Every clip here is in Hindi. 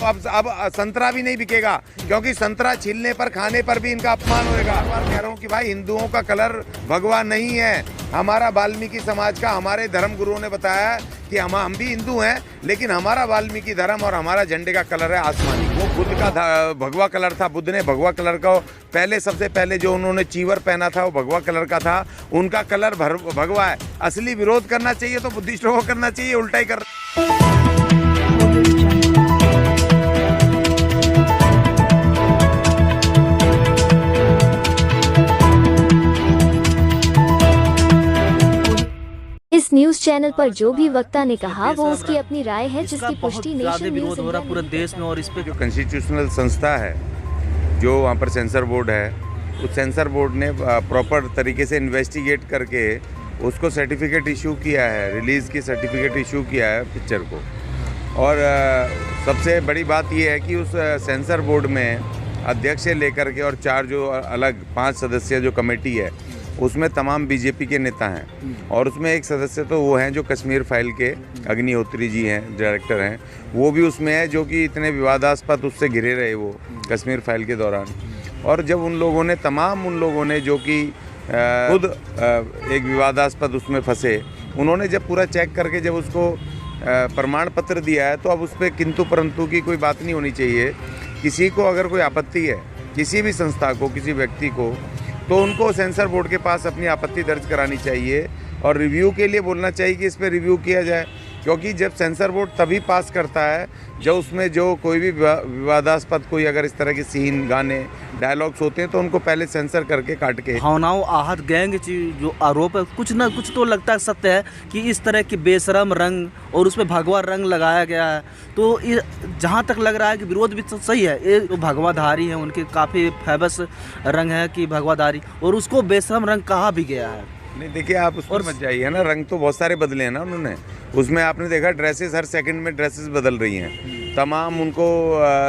अब संतरा भी नहीं बिकेगा, क्योंकि संतरा छीलने पर खाने पर भी इनका अपमान होएगा। बार कह रहा हूँ कि भाई हिंदुओं का कलर भगवा नहीं है, हमारा वाल्मीकि समाज का, हमारे धर्म गुरुओं ने बताया कि हम भी हिंदू हैं, लेकिन हमारा वाल्मीकि धर्म और हमारा झंडे का कलर है आसमानी। वो बुद्ध का भगवा कलर था, बुद्ध ने भगवा कलर का पहले, सबसे पहले जो उन्होंने चीवर पहना था वो भगवा कलर का था, उनका कलर भगवा है। असली विरोध करना चाहिए तो बुद्धिस्टों को करना चाहिए, उल्टा ही कर। इस न्यूज चैनल पर जो भी वक्ता ने कहा वो उसकी अपनी राय है, जिसकी पुष्टि नेशन विरोध हो रहा पूरे देश में। और इस पे जो कॉन्स्टिट्यूशनल संस्था है, जो वहाँ पर सेंसर बोर्ड है, उस सेंसर बोर्ड ने प्रॉपर तरीके से इन्वेस्टिगेट करके उसको सर्टिफिकेट इशू किया है, रिलीज़ की सर्टिफिकेट इशू किया है पिक्चर को। और सबसे बड़ी बात यह है कि उस सेंसर बोर्ड में अध्यक्ष से लेकर के और 4 जो अलग 5 सदस्य जो कमेटी है, उसमें तमाम बीजेपी के नेता हैं। और उसमें एक सदस्य तो वो हैं जो कश्मीर फाइल के अग्निहोत्री जी हैं, डायरेक्टर हैं, वो भी उसमें है, जो कि इतने विवादास्पद उससे घिरे रहे वो कश्मीर फाइल के दौरान। और जब उन लोगों ने जो कि खुद एक विवादास्पद उसमें फंसे, उन्होंने जब पूरा चेक करके जब उसको प्रमाण पत्र दिया है, तो अब उस पर किंतु परंतु की कोई बात नहीं होनी चाहिए। किसी को अगर कोई आपत्ति है, किसी भी संस्था को, किसी व्यक्ति को, तो उनको सेंसर बोर्ड के पास अपनी आपत्ति दर्ज करानी चाहिए और रिव्यू के लिए बोलना चाहिए कि इस पर रिव्यू किया जाए। क्योंकि जब सेंसर बोर्ड तभी पास करता है जब उसमें जो कोई भी विवादास्पद कोई अगर इस तरह के सीन, गाने, डायलॉग्स होते हैं, तो उनको पहले सेंसर करके काट के। भावनाओं आहत गैंग जो आरोप है, कुछ ना कुछ तो लगता है सत्य है कि इस तरह की बेशरम रंग और उसमें भगवा रंग लगाया गया है। तो जहाँ तक लग रहा है कि विरोध भी सही है, ये जो भगवाधारी हैं उनके काफ़ी फेमस रंग है कि भगवाधारी, और उसको बेशरम रंग कहा भी गया है। नहीं देखिए, आप उसमें मत जाइए ना, रंग तो बहुत सारे बदले हैं ना उन्होंने। उसमें आपने देखा ड्रेसेस, हर सेकंड में ड्रेसेस बदल रही हैं, तमाम उनको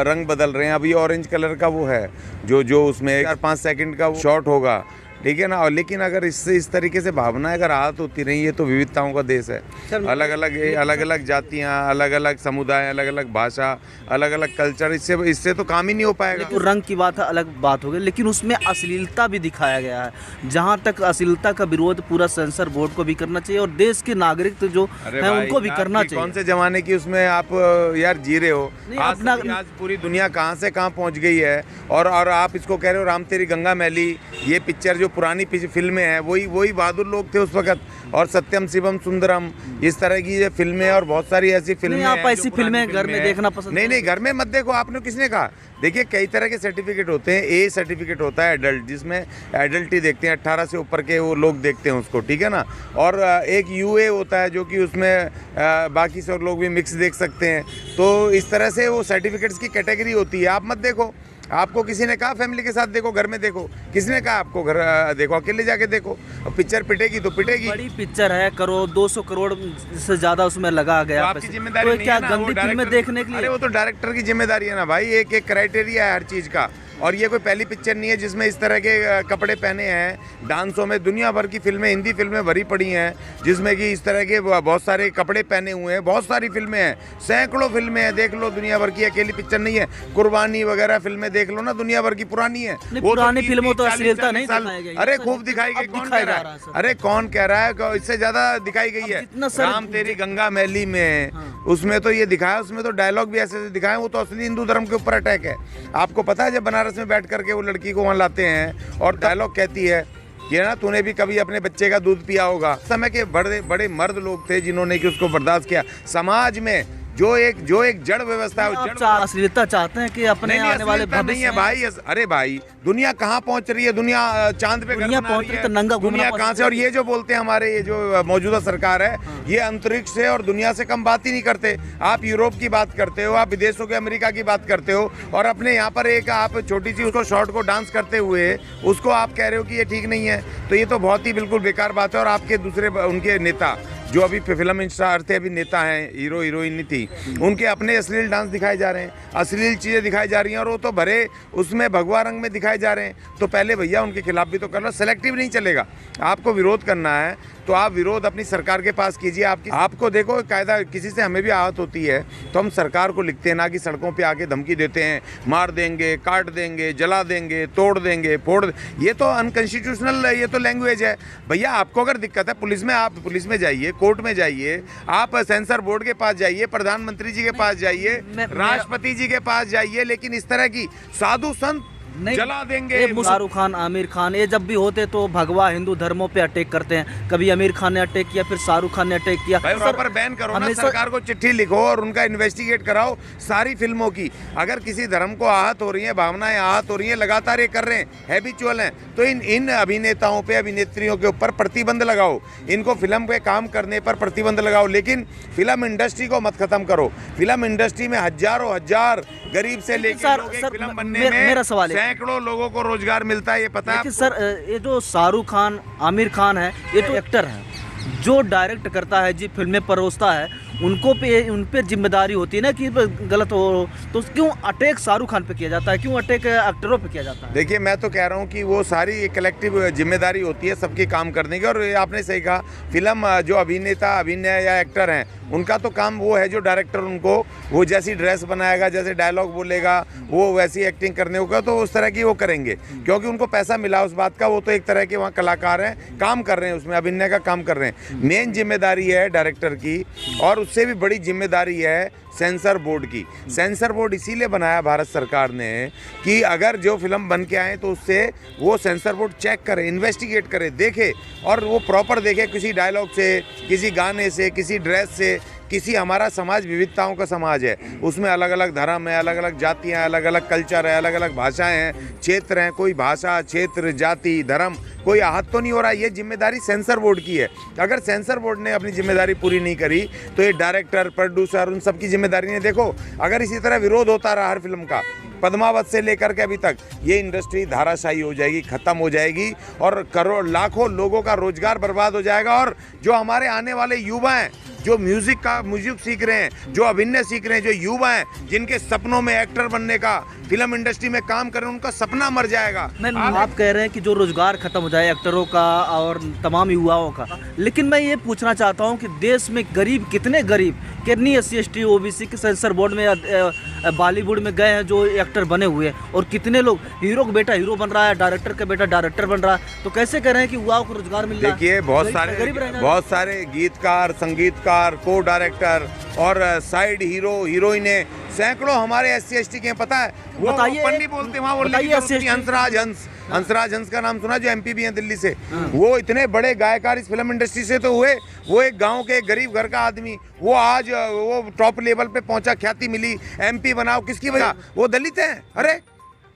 रंग बदल रहे हैं। अभी ऑरेंज कलर का वो है जो उसमें 4-5 सेकंड का शॉट होगा, ठीक है ना। और लेकिन अगर इससे इस तरीके से भावनाएं अगर आहत होती रही, ये तो विविधताओं का देश है। अलग अलग जातियाँ, अलग अलग समुदाय, अलग अलग भाषा, अलग अलग कल्चर, इससे तो काम ही नहीं हो पाएगा। तो रंग की बात है, अलग बात हो गई, लेकिन उसमें अश्लीलता भी दिखाया गया है। जहाँ तक अश्लीलता का विरोध पूरा सेंसर बोर्ड को भी करना चाहिए और देश के नागरिक तो जो है उनको भी करना चाहिए। कौन से जमाने की उसमें आप यार जी रहे हो? आज पूरी दुनिया कहाँ से कहाँ पहुँच गई है, और आप इसको कह रहे हो राम तेरी गंगा मैली। ये पिक्चर जो पुरानी फिल्में हैं, वही बहादुर लोग थे उस वक्त, और सत्यम शिवम सुंदरम, इस तरह की ये फिल्में और बहुत सारी ऐसी फिल्में। आप ऐसी फिल्में घर में देखना पसंद? नहीं, घर में मत देखो। आपने किसने कहा? देखिए, कई तरह के सर्टिफिकेट होते हैं। ए सर्टिफिकेट होता है एडल्ट, जिसमें एडल्ट ही देखते हैं, 18 से ऊपर के वो लोग देखते हैं उसको, ठीक है ना। और एक यूए होता है जो कि उसमें बाकी सब लोग भी मिक्स देख सकते हैं। तो इस तरह से वो सर्टिफिकेट्स की कैटेगरी होती है। आप मत देखो। आपको किसी ने कहा फैमिली के साथ देखो, घर में देखो? किसने कहा आपको घर देखो? अकेले जाके देखो। पिक्चर पिटेगी तो पिटेगी। बड़ी पिक्चर है, 200 करोड़ से ज्यादा उसमें लगा गया। आपकी जिम्मेदारी नहीं है ना, गंदी फिल्में देखने के लिए? अरे वो तो डायरेक्टर की जिम्मेदारी है ना भाई। एक क्राइटेरिया है हर चीज का। और ये कोई पहली पिक्चर नहीं है जिसमें इस तरह के कपड़े पहने हैं। डांसों में दुनिया भर की फिल्में, हिंदी फिल्में भरी पड़ी हैं, जिसमें कि इस तरह के बहुत सारे कपड़े पहने हुए हैं। बहुत सारी फिल्में हैं, सैकड़ों फिल्में हैं, देख लो। दुनिया भर की अकेली पिक्चर नहीं है। कुर्बानी वगैरह फिल्में देख लो ना, दुनिया भर की पुरानी है। पुरानी फिल्मों तो अश्लीलता नहीं दिखाई गई। अरे खूब दिखाई गई। कौन कह रहा है? अरे कौन कह रहा है? इससे ज्यादा दिखाई गई है। राम तेरी गंगा मैली में, उसमें तो ये दिखाया, उसमें तो डायलॉग भी ऐसे दिखाए। वो तो असली हिंदू धर्म के ऊपर अटैक है। आपको पता है, जब बनारस में बैठ करके वो लड़की को वहाँ लाते हैं और डायलॉग कहती है कि ना, तूने भी कभी अपने बच्चे का दूध पिया होगा। समय के बड़े बड़े मर्द लोग थे जिन्होंने कि उसको बर्दाश्त किया। समाज में जो एक जड़ व्यवस्था है, अश्लीलता चाहते हैं कि अपने आने वाले भविष्य नहीं है भाई। अरे भाई, दुनिया कहाँ पहुंच रही है? दुनिया चांद पे पहुंच रही है, तो नंगा दुनिया कहाँ से? और ये जो बोलते हैं हमारे ये जो मौजूदा सरकार है, ये अंतरिक्ष से और दुनिया से कम बात ही नहीं करते। आप यूरोप की बात करते हो, आप विदेशों के अमेरिका की बात करते हो, और अपने यहाँ पर एक आप छोटी सी उसको शॉर्ट को डांस करते हुए उसको आप कह रहे हो कि ये ठीक नहीं है। तो ये तो बहुत ही बिल्कुल बेकार बात है। और आपके दूसरे उनके नेता जो अभी फिल्म स्टार थे, अभी नेता हैं, हीरो हीरोइन थी, उनके अपने अश्लील डांस दिखाए जा रहे हैं, अश्लील चीज़ें दिखाई जा रही हैं और वो तो भरे उसमें भगवा रंग में दिखाए जा रहे हैं। तो पहले भैया उनके खिलाफ भी तो कर लो। सेलेक्टिव नहीं चलेगा। आपको विरोध करना है तो आप विरोध अपनी सरकार के पास कीजिए। आपको देखो कायदा, किसी से हमें भी आहत होती है तो हम सरकार को लिखते हैं, ना कि सड़कों पे आके धमकी देते हैं, मार देंगे, काट देंगे, जला देंगे, तोड़ देंगे, ये तो अनकॉन्स्टिट्यूशनल, ये तो लैंग्वेज है। भैया आपको अगर दिक्कत है पुलिस में, आप पुलिस में जाइए, कोर्ट में जाइए, आप सेंसर बोर्ड के पास जाइए, प्रधानमंत्री जी के पास जाइए, राष्ट्रपति जी के पास जाइए, लेकिन इस तरह की साधु संत जला देंगे। शाहरुख खान, आमिर खान, ये जब भी होते तो भगवा हिंदू धर्मों पे अटैक करते हैं। कभी आमिर खान ने अटैक किया, फिर शाहरुख खान ने अटैक किया। प्रॉपर बैन करो ना, सरकार को चिट्ठी लिखो और उनका इन्वेस्टिगेट कराओ सारी फिल्मों की। अगर किसी धर्म को आहत हो रही है, भावनाएं आहत हो रही हैं, लगातार ये कर रहे हैं, हैबिचुअल हैं, तो इन अभिनेताओं पे, अभिनेत्रियों के ऊपर प्रतिबंध लगाओ, इनको फिल्म पे काम करने पर प्रतिबंध लगाओ, लेकिन फिल्म इंडस्ट्री को मत खत्म करो। फिल्म इंडस्ट्री में हजारों हजार गरीब से लेकर लोग एक फिल्म बनने में मेरा सवाल है, सैकड़ों लोगों को रोजगार मिलता है, ये पता है? सर, ये जो शाहरुख खान, आमिर खान है, ये तो एक्टर है, जो डायरेक्ट करता है, जी फिल्में परोसता है, उन पे जिम्मेदारी होती है ना कि गलत हो तो क्यों अटैक शाहरुख खान पे किया जाता है, क्यों अटैक एक्टरों पे किया जाता है? देखिए, मैं तो कह रहा हूँ कि वो सारी कलेक्टिव जिम्मेदारी होती है सबकी काम करने की। और आपने सही कहा, फिल्म जो अभिनेता, अभिनय या एक्टर हैं, उनका तो काम वो है, जो डायरेक्टर उनको वो जैसी ड्रेस बनाएगा, जैसे डायलॉग बोलेगा, वो वैसी एक्टिंग करने होगा, तो उस तरह की वो करेंगे, क्योंकि उनको पैसा मिला उस बात का। वो तो एक तरह के वहाँ कलाकार हैं, काम कर रहे हैं, उसमें अभिनय का काम कर रहे हैं। मेन जिम्मेदारी है डायरेक्टर की, और उससे भी बड़ी जिम्मेदारी है सेंसर बोर्ड की। सेंसर बोर्ड इसीलिए बनाया भारत सरकार ने कि अगर जो फिल्म बन के आए तो उससे वो सेंसर बोर्ड चेक करे, इन्वेस्टिगेट करे, देखे, और वो प्रॉपर देखे, किसी डायलॉग से, किसी गाने से, किसी ड्रेस से, किसी, हमारा समाज विविधताओं का समाज है, उसमें अलग अलग धर्म है, अलग अलग जातियाँ, अलग अलग कल्चर है, अलग अलग भाषाएं हैं, क्षेत्र हैं, कोई भाषा, क्षेत्र, जाति, धर्म, कोई आहत तो नहीं हो रहा। ये जिम्मेदारी सेंसर बोर्ड की है। अगर सेंसर बोर्ड ने अपनी जिम्मेदारी पूरी नहीं करी तो ये डायरेक्टर, प्रोड्यूसर, उन सब की जिम्मेदारी नहीं। देखो, अगर इसी तरह विरोध होता रहा हर फिल्म का, पद्मावत से लेकर के अभी तक, ये इंडस्ट्री धाराशायी हो जाएगी, ख़त्म हो जाएगी, और करोड़ लाखों लोगों का रोजगार बर्बाद हो जाएगा। और जो हमारे आने वाले युवा हैं, जो म्यूजिक सीख रहे हैं, जो अभिनय सीख रहे हैं, जो युवा हैं, जिनके सपनों में एक्टर बनने का, फिल्म इंडस्ट्री में काम कर रहे हैं, उनका सपना मर जाएगा। आप कह रहे हैं कि जो रोजगार खत्म हो जाए एक्टरों का और तमाम युवाओं का, लेकिन मैं ये पूछना चाहता हूँ कि देश में गरीब, कितनी SC ST OBC के सेंसर बोर्ड में, बॉलीवुड में गए हैं जो एक्टर बने हुए हैं, और कितने लोग, हीरो का बेटा हीरो बन रहा है, डायरेक्टर का बेटा डायरेक्टर बन रहा है, तो कैसे कह रहे हैं कि युवाओं को रोजगार मिल रहा है? देखिए, बहुत सारे गीतकार, संगीतकार, को डायरेक्टर और साइड हीरो, हीरोइनें, सैकड़ों हमारे SC ST के, पता है? वो ओपन नहीं बोलते वहाँ, हंसराज हंस का नाम सुना, जो MP भी हैं दिल्ली से। वो इतने बड़े गायकार इस फिल्म इंडस्ट्री से तो हुए। वो एक गांव के गरीब घर का आदमी, वो आज वो टॉप लेवल पे पहुंचा, ख्याति मिली, MP बनाओ, किसकी वजह? वो दलित हैं। अरे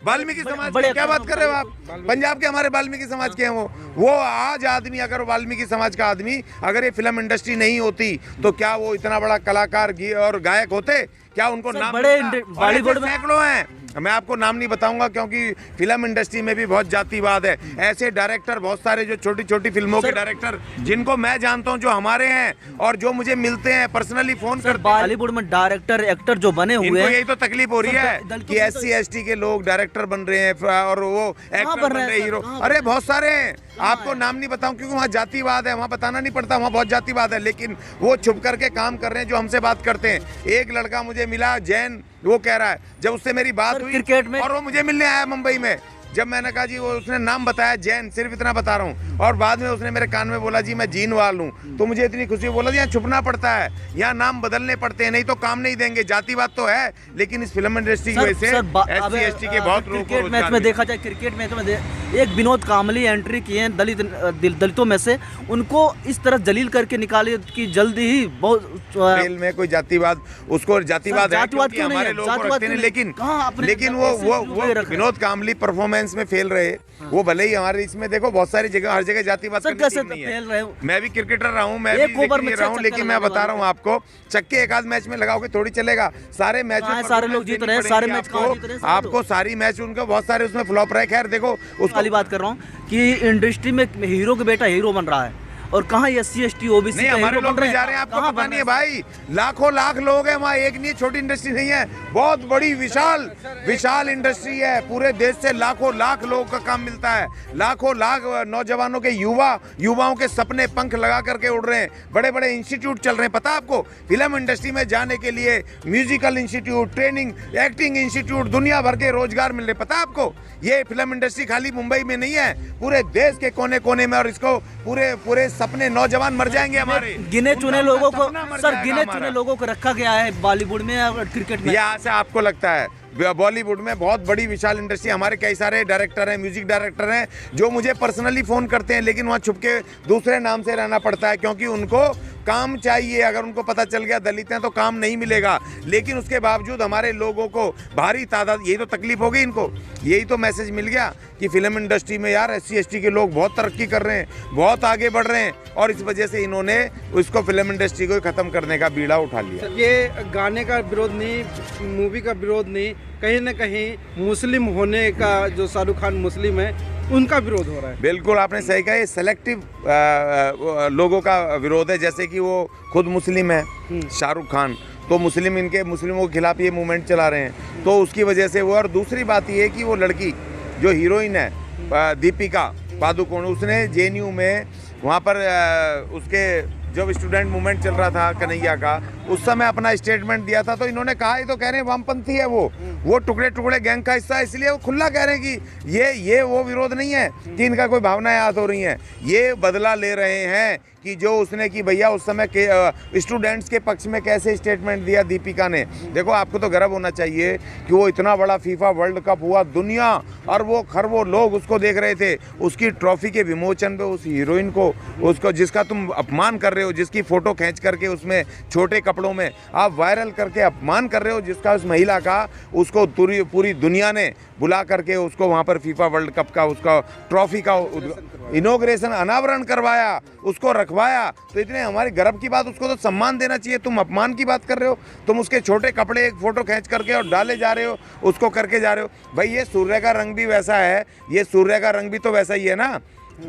वाल्मीकि समाज की क्या बात कर रहे हो आप? पंजाब के हमारे वाल्मीकि समाज के हैं वो आज आदमी, अगर वाल्मीकि समाज का आदमी, अगर ये फिल्म इंडस्ट्री नहीं होती तो क्या वो इतना बड़ा कलाकार और गायक होते? क्या उनको नाम? बड़े बॉलीवुड में सैकड़ों हैं, मैं आपको नाम नहीं बताऊंगा क्योंकि फिल्म इंडस्ट्री में भी बहुत जातिवाद है। ऐसे डायरेक्टर बहुत सारे, जो छोटी छोटी फिल्मों के डायरेक्टर, जिनको मैं जानता हूं, जो हमारे हैं और जो मुझे मिलते हैं, पर्सनली फोन करते हैं। बॉलीवुड में डायरेक्टर, एक्टर जो बने हुए हैं, यही तो तकलीफ हो रही है कि SC ST के लोग डायरेक्टर बन रहे हैं और वो एक्टर बन रहे हैं, हीरो। अरे बहुत सारे हैं, आपको नाम नहीं बताऊं क्योंकि वहाँ जातिवाद है, वहाँ बताना नहीं पड़ता, वहाँ बहुत जातिवाद है, लेकिन वो छुप करके काम कर रहे हैं, जो हमसे बात करते हैं। एक लड़का मुझे मिला, जैन, वो कह रहा है, जब उससे मेरी बात हुई क्रिकेट में, और वो मुझे मिलने आया मुंबई में, जब मैंने कहा जी, वो उसने नाम बताया जैन, सिर्फ इतना बता रहा हूँ, और बाद में उसने मेरे कान में बोला जी मैं जीनवाल हूँ, तो मुझे इतनी खुशी, बोला जी यहाँ छुपना पड़ता है, यहाँ नाम बदलने पड़ते हैं, नहीं तो काम नहीं देंगे। जातिवाद तो है, लेकिन इस फिल्म इंडस्ट्री की वजह से SC ST के बहुत लोगों को क्रिकेट मैच में देखा जाए, क्रिकेट मैच में एक विनोद कांबली एंट्री किए हैं दलितों में से, उनको इस तरह जलील करके निकाले कि जल्दी ही बहुत खेल में कोई जातिवाद, उसको जातिवाद है क्योंकि हमारे लोग रखते हैं, लेकिन वो विनोद कांबली परफॉर्मेंस में फेल रहे। वो भले ही हमारे इसमें देखो बहुत सारी जगह, हर जगह जातिवाद नहीं है। मैं भी क्रिकेटर रहा हूँ, मैं भी रहा हूँ, लेकिन मैं बता रहा हूँ आपको, चक्के एक आध मैच में लगाओगे थोड़ी चलेगा। सारे मैच में सारे लोग जीत रहे हैं, सारे मैच आपको सारी मैच उनके बहुत सारे उसमें फ्लॉप रहे। खैर देखो, उसकी बात कर रहा हूँ कि इंडस्ट्री में हीरो का बेटा हीरो बन रहा है, और कहाँ ये SC/ST OBC नहीं, हमारे लोग भी जा रहे हैं, आपको पता नहीं है भाई। लाखों लाख लोग हैं वहाँ, एक नहीं, छोटी इंडस्ट्री नहीं है, बहुत बड़ी विशाल विशाल इंडस्ट्री है। पूरे देश से लाखों लाख लोगों का काम मिलता है, लाखों लाख नौजवानों के युवाओं के सपने पंख लगा करके उड़ रहे हैं। बड़े बड़े इंस्टीट्यूट चल रहे हैं, पता है आपको? फिल्म इंडस्ट्री में जाने के लिए musical institute, training, acting institute, दुनिया भर के रोजगार मिल रहे, पता है आपको? ये फिल्म इंडस्ट्री खाली मुंबई में नहीं है, पूरे देश के कोने कोने में। और इसको पूरे सपने, नौजवान मर जाएंगे हमारे। गिने चुने लोगों को सर, गिने हमारा। चुने लोगों को रखा गया है बॉलीवुड में और क्रिकेट में। यहाँ से आपको लगता है बॉलीवुड में बहुत बड़ी विशाल इंडस्ट्री, हमारे कई सारे डायरेक्टर हैं, म्यूजिक डायरेक्टर हैं जो मुझे पर्सनली फ़ोन करते हैं, लेकिन वहाँ छुप के दूसरे नाम से रहना पड़ता है, क्योंकि उनको काम चाहिए। अगर उनको पता चल गया दलित हैं तो काम नहीं मिलेगा। लेकिन उसके बावजूद हमारे लोगों को भारी तादाद, यही तो तकलीफ हो गई इनको, यही तो मैसेज मिल गया कि फिल्म इंडस्ट्री में यार SC/ST के लोग बहुत तरक्की कर रहे हैं, बहुत आगे बढ़ रहे हैं, और इस वजह से इन्होंने उसको फिल्म इंडस्ट्री को ख़त्म करने का बीड़ा उठा लिया। ये गाने का विरोध नहीं, मूवी का विरोध नहीं, कहीं ना कहीं मुस्लिम होने का, जो शाहरुख खान मुस्लिम है, उनका विरोध हो रहा है। बिल्कुल आपने सही कहा, ये सेलेक्टिव लोगों का विरोध है। जैसे कि वो खुद मुस्लिम है शाहरुख खान, तो मुस्लिमों के खिलाफ ये मूवमेंट चला रहे हैं, तो उसकी वजह से वो। और दूसरी बात ये है कि वो लड़की जो हीरोइन है दीपिका पादुकोण, उसने JNU में वहाँ पर उसके जब स्टूडेंट मूवमेंट चल रहा था कन्हैया का, उस समय अपना स्टेटमेंट दिया था। तो इन्होंने कहा, ये तो कह रहे हैं वामपंथी है वो टुकड़े टुकड़े गैंग का हिस्सा है, इसलिए वो खुला कह रहे हैं कि ये वो विरोध नहीं है कि इनका कोई भावनाएं आहत हो रही हैं, ये बदला ले रहे हैं कि जो उसने कि भैया उस समय के स्टूडेंट्स के पक्ष में कैसे स्टेटमेंट दिया दीपिका ने। देखो, आपको तो गर्व होना चाहिए कि वो इतना बड़ा FIFA वर्ल्ड कप हुआ, दुनिया और वो खरबों लोग उसको देख रहे थे, उसकी ट्रॉफी के विमोचन पे उस हीरोइन को, उसको जिसका तुम अपमान कर रहे हो, जिसकी फोटो खींच करके उसमें छोटे कपड़ों में आप वायरल करके अपमान कर रहे हो, जिसका उस महिला का, उसको पूरी दुनिया ने बुला करके उसको वहाँ पर FIFA वर्ल्ड कप का उसका ट्रॉफी का इनॉग्रेशन, अनावरण करवाया, उसको रखवाया। तो इतने हमारे गर्व की बात, उसको तो सम्मान देना चाहिए। तुम अपमान की बात कर रहे हो, तुम उसके छोटे कपड़े एक फोटो खींच करके और डाले जा रहे हो, उसको करके जा रहे हो। भाई ये सूर्य का रंग भी वैसा है, ये सूर्य का रंग भी तो वैसा ही है ना,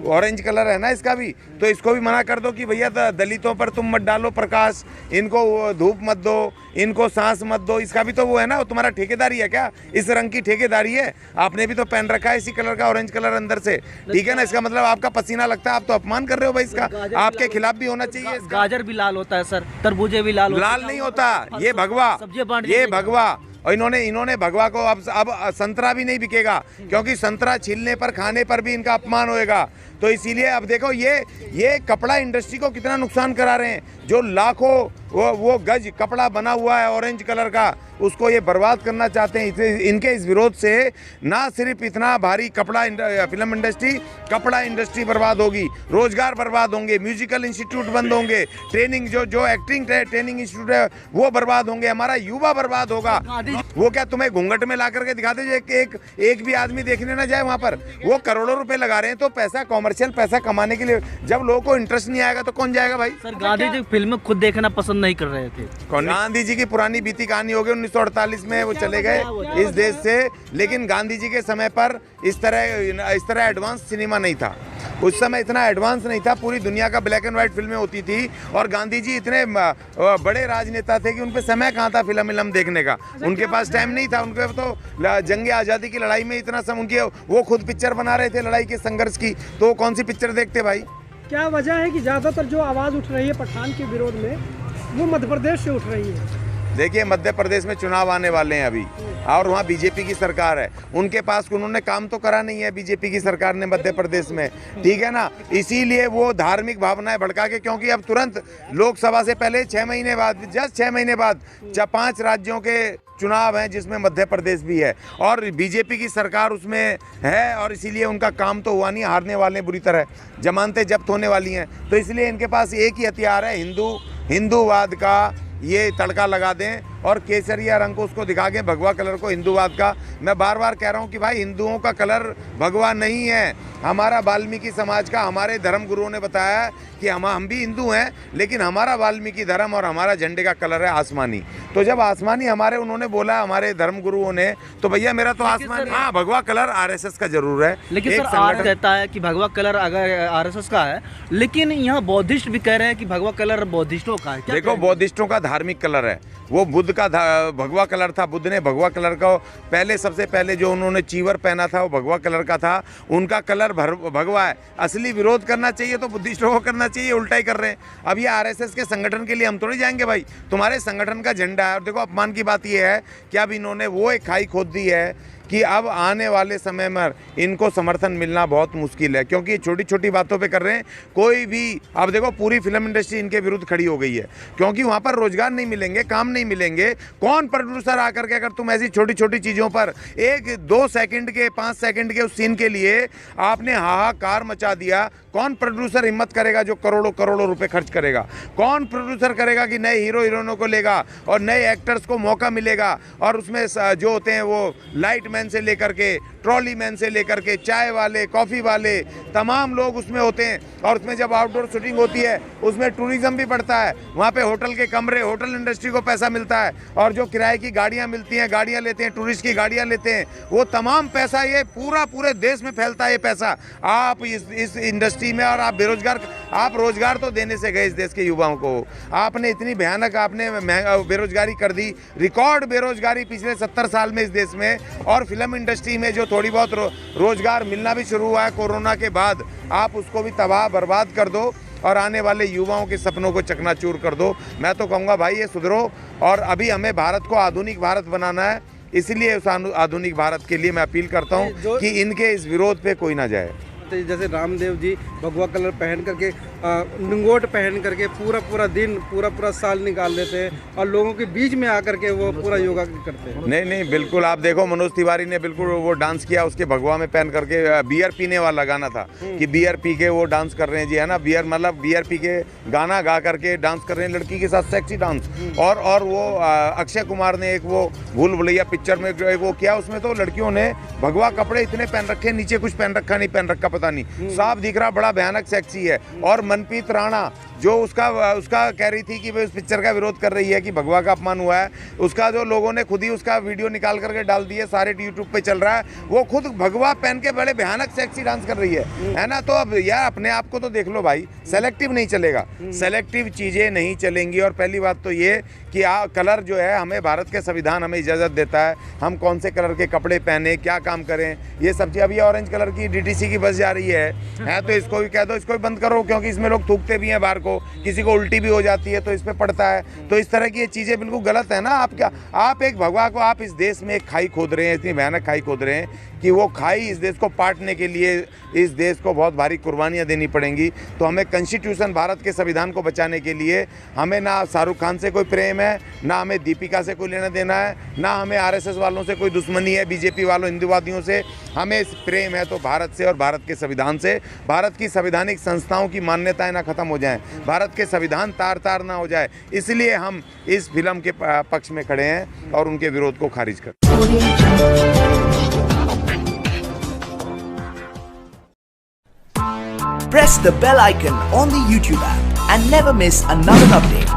ऑरेंज कलर है ना इसका भी, तो इसको भी मना कर दो कि भैया दलितों पर तुम मत डालो प्रकाश, इनको धूप मत दो, इनको सांस मत दो। इसका भी तो वो है ना, वो तुम्हारा ठेकेदारी है क्या? इस रंग की ठेकेदारी है, आपने भी तो पहन रखा है इसी कलर का, ऑरेंज कलर अंदर से, ठीक है ना? इसका मतलब आपका पसीना लगता है, आप तो अपमान कर रहे हो भाई इसका, आपके खिलाफ भी होना चाहिए। गाजर भी लाल होता है सर, तरबूजे भी लाल नहीं होता, ये भगवा, ये भगवा। और इन्होंने भगवा को अब संतरा भी नहीं बिकेगा, क्योंकि संतरा छीलने पर, खाने पर भी इनका अपमान होएगा। तो इसीलिए अब देखो ये कपड़ा इंडस्ट्री को कितना नुकसान करा रहे हैं। जो लाखों वो गज कपड़ा बना हुआ है ऑरेंज कलर का, उसको ये बर्बाद करना चाहते हैं। इनके इस विरोध से ना सिर्फ इतना भारी फिल्म इंडस्ट्री, कपड़ा इंडस्ट्री बर्बाद होगी, रोजगार बर्बाद होंगे, म्यूजिकल इंस्टीट्यूट बंद होंगे, ट्रेनिंग जो एक्टिंग ट्रेनिंग इंस्टीट्यूट है वो बर्बाद होंगे, हमारा युवा बर्बाद होगा। वो क्या तुम्हें घूंघट में ला करके दिखाते एक भी आदमी देखने ना जाए वहाँ पर? वो करोड़ों रुपए लगा रहे हैं, तो पैसा, कॉमर्शियल पैसा कमाने के लिए जब लोगों को इंटरेस्ट नहीं आएगा तो कौन जाएगा भाई? सर, गांधी जी फिल्म खुद देखना पसंद नहीं कर रहे थे। गांधी जी की पुरानी बीती कहानी हो गई, 1948 में वो चले गए इस देश से, लेकिन गांधी जी के समय पर इस तरह एडवांस सिनेमा नहीं था। उस समय इतना एडवांस नहीं था, पूरी दुनिया का ब्लैक एंड व्हाइट फिल्में होती थी, और गांधी जी इतने बड़े राजनेता थे कि उन पे समय कहाँ था फिल्म देखने का, उनके पास टाइम नहीं था। उनके तो जंग आज़ादी की लड़ाई में इतना समय उनके, वो खुद पिक्चर बना रहे थे लड़ाई के संघर्ष की, तो वो कौन सी पिक्चर देखते भाई? क्या वजह है कि ज़्यादातर जो आवाज़ उठ रही है पठान के विरोध में, वो मध्य प्रदेश से उठ रही है? देखिए, मध्य प्रदेश में चुनाव आने वाले हैं अभी, और वहाँ बीजेपी की सरकार है, उनके पास उन्होंने काम तो करा नहीं है बीजेपी की सरकार ने मध्य प्रदेश में, ठीक है ना? इसीलिए वो धार्मिक भावनाएं भड़का के, क्योंकि अब तुरंत लोकसभा से पहले 6 महीने बाद, जस्ट 6 महीने बाद 5 राज्यों के चुनाव हैं, जिसमें मध्य प्रदेश भी है, और बीजेपी की सरकार उसमें है, और इसीलिए उनका काम तो हुआ नहीं, हारने वाले बुरी तरह, जमानतें जब्त होने वाली हैं। तो इसलिए इनके पास एक ही हथियार है, हिंदूवाद का ये तड़का लगा दें और केसरिया रंग को उसको दिखा के भगवा कलर को हिंदूवाद का। मैं बार बार कह रहा हूँ कि भाई हिंदुओं का कलर भगवा नहीं है। हमारा वाल्मीकि समाज का हमारे धर्म गुरुओं ने बताया है कि हम भी हिंदू हैं, लेकिन हमारा वाल्मीकि धर्म और हमारा झंडे का कलर है आसमानी। तो जब आसमानी हमारे उन्होंने बोला हमारे धर्म गुरुओं ने, तो भैया मेरा तो आसमानी, हाँ भगवा कलर आरएसएस का जरूर है। लेकिन सर आर कहता है कि भगवा कलर अगर आरएसएस का है, लेकिन यहाँ बौद्धिस्ट भी कह रहे हैं कि भगवा कलर बौद्धिस्टों का है। देखो बौद्धिस्टों का धार्मिक कलर है, वो बुद्ध का भगवा कलर था। बुद्ध ने भगवा कलर का पहले, सबसे पहले जो उन्होंने चीवर पहना था वो भगवा कलर का था, उनका कलर भगवा है। असली विरोध करना चाहिए तो बुद्धिस्टों को करना चाहिए, उल्टा ही कर रहे हैं। अब ये आरएसएस के संगठन के लिए हम थोड़ी जाएंगे भाई, तुम्हारे संगठन का झंडा है। और देखो अपमान की बात ये है कि अब इन्होंने वो एक खाई खोद दी है कि अब आने वाले समय में इनको समर्थन मिलना बहुत मुश्किल है, क्योंकि छोटी छोटी बातों पे कर रहे हैं। कोई भी, अब देखो पूरी फिल्म इंडस्ट्री इनके विरुद्ध खड़ी हो गई है, क्योंकि वहाँ पर रोजगार नहीं मिलेंगे, काम नहीं मिलेंगे। कौन प्रोड्यूसर आकर के अगर तुम ऐसी छोटी छोटी चीज़ों पर 1-2 सेकंड के 5 सेकंड के उस सीन के लिए आपने हाहाकार मचा दिया, कौन प्रोड्यूसर हिम्मत करेगा जो करोड़ों करोड़ों रुपए खर्च करेगा? कौन प्रोड्यूसर करेगा कि नए हीरो हीरोइनों को लेगा और नए एक्टर्स को मौका मिलेगा? और उसमें जो होते हैं वो लाइट मैन से लेकर के ट्रॉली मैन से लेकर के चाय वाले, कॉफ़ी वाले, तमाम लोग उसमें होते हैं। और उसमें जब आउटडोर शूटिंग होती है उसमें टूरिज्म भी बढ़ता है, वहाँ पे होटल के कमरे, होटल इंडस्ट्री को पैसा मिलता है। और जो किराए की गाड़ियाँ मिलती हैं, गाड़ियाँ लेते हैं, टूरिस्ट की गाड़ियाँ लेते हैं, वो तमाम पैसा ये पूरे देश में फैलता है। ये पैसा आप इस इंडस्ट्री में, और आप बेरोजगार, आप रोजगार तो देने से गए इस देश के युवाओं को, आपने इतनी भयानक आपने बेरोजगारी कर दी, रिकॉर्ड बेरोजगारी पिछले 70 साल में इस देश में। और फिल्म इंडस्ट्री में जो थोड़ी बहुत रोजगार मिलना भी शुरू हुआ है कोरोना के बाद, आप उसको भी तबाह बर्बाद कर दो और आने वाले युवाओं के सपनों को चकनाचूर कर दो। मैं तो कहूँगा भाई ये सुधरो। और अभी हमें भारत को आधुनिक भारत बनाना है, इसलिए उस आधुनिक भारत के लिए मैं अपील करता हूँ कि इनके इस विरोध पे कोई ना जाए। जैसे रामदेव जी भगवा कलर पहन करके, लंगोट पहन करके पूरा दिन पूरा साल निकाल देते हैं और लोगों के बीच में आकर के वो पूरा योगा करते हैं। नहीं बिल्कुल, आप देखो मनोज तिवारी ने बिल्कुल वो डांस किया, उसके भगवा में पहन करके। बियर पीने वाला गाना था कि बियर पी के वो डांस कर रहे हैं जी, है ना, बियर मतलब बियर पी के गाना गा करके डांस कर रहे हैं लड़की के साथ, सेक्सी डांस। और वो अक्षय कुमार ने एक वो भूल भुलैया पिक्चर में वो किया, उसमें तो लड़कियों ने भगवा कपड़े इतने पहन रखे, नीचे कुछ पहन रखा नहीं पहन रखा पता नहीं, साफ दिख रहा, बड़ा भयानक सेक्सी है। और मनप्रीत राणा जो उसका कह रही थी कि वो इस पिक्चर का विरोध कर रही है कि भगवा का अपमान हुआ है, उसका जो लोगों ने खुद ही उसका वीडियो निकाल करके डाल दिए, सारे यूट्यूब पे चल रहा है। वो खुद भगवा पहन के बड़े भयानक सेक्सी डांस कर रही है ना। तो अब यार अपने आप को तो देख लो भाई, सेलेक्टिव नहीं चलेगा, सेलेक्टिव चीज़ें नहीं चलेंगी। और पहली बात तो ये कि कलर जो है, हमें भारत के संविधान हमें इजाज़त देता है हम कौन से कलर के कपड़े पहने, क्या काम करें, ये सब चीज़। अभी ऑरेंज कलर की डीटीसी की बस जा रही है तो इसको भी कह दो, इसको भी बंद करो, क्योंकि इसमें लोग थूकते भी हैं बाहर को, किसी को उल्टी भी हो जाती है तो इस पे पड़ता है। तो इस तरह की ये चीज़ें बिल्कुल गलत है ना। आप एक भगवा को, आप इस देश में एक खाई खोद रहे हैं, इतनी भयानक खाई खोद रहे हैं कि वो खाई इस देश को पाटने के लिए इस देश को बहुत भारी कुर्बानियाँ देनी पड़ेंगी। तो हमें कॉन्स्टिट्यूशन, भारत के संविधान को बचाने के लिए हमें ना शाहरुख खान से कोई प्रेम है, ना हमें दीपिका से कोई लेना देना है, ना हमें आरएसएस वालों से कोई दुश्मनी है, बीजेपी वालों, हिंदूवादियों से। हमें प्रेम है तो भारत से और भारत के संविधान से। भारत की संवैधानिक संस्थाओं की मान्यताएं ना खत्म हो जाएं, भारत के संविधान तार तार ना हो जाए, इसलिए हम इस फिल्म के पक्ष में खड़े हैं और उनके विरोध को खारिज करते हैं। Press the bell icon on the YouTube app and never miss another update.